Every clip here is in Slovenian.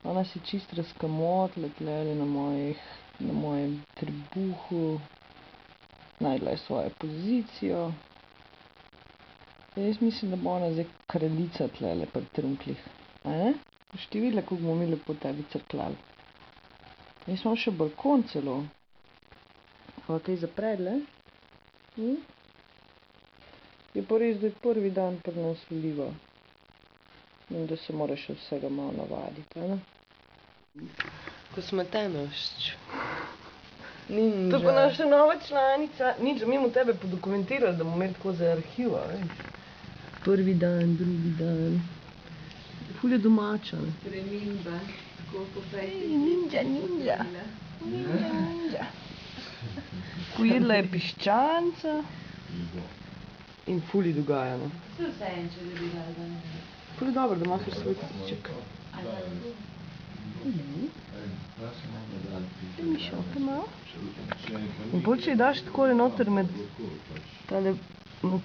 Ona se čist razkamotila tlele na mojem trebuhu. Najdla je svojo pozicijo. Jaz mislim, da bo ona zdaj kraljica tlele pri trunklih. A ne? Boš ti videla, kako bomo mi lepo tebi crkljali. Jaz imam še balkon celo. Hvala kaj zapredle. Je pa res, da je prvi dan pri nas oliva. In da se moraš vsega malo navaditi, a ne? Ko smo tenošč. Ninja. To pa naša nova članica. Ninja, mi bomo tebe podokumentirali, da bomo imeli tako za arhiva, veš. Prvi dan, drugi dan. Ful je domača. Sprememba. Ninja. Ninja. Pojedla je piščanca. In ful je dogaja, no. Vse vseeno, če bi bila danes. Ful je dobro, da imaš svoj kotiček. Mišote malo. In pol, če ji daš takole noter med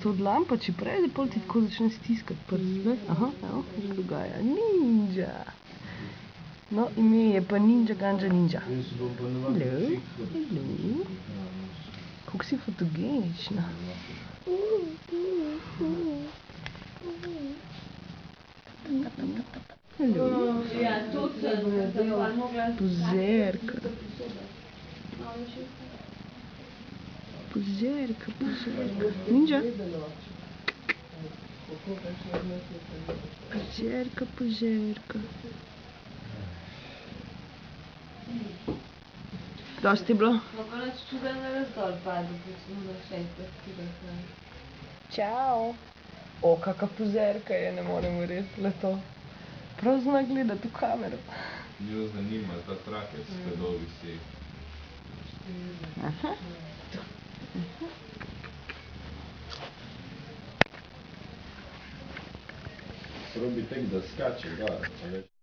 to dlan, pa če prejde, pol ti tako začne stiskati prst. Aha, evo, kaj se dogaja. Ninja. No, ime je pa Ninja Ganja Ninja. Hello. Kako si fotogenična. Hello. Ja, tudi sem pa mogla... Pozerka. Pozerka. Ninja. Pozerka. Dosti je bilo? No, pa nič čuden ne razdol padel, pa smo na 6. Čau. O, kaka pozerka je, ne morem verjeti le to. Prav zna gledati v kamero. Njo zanima ta trakec, kaj dol visi. Aha. Probi tek, da skače gor, a veš.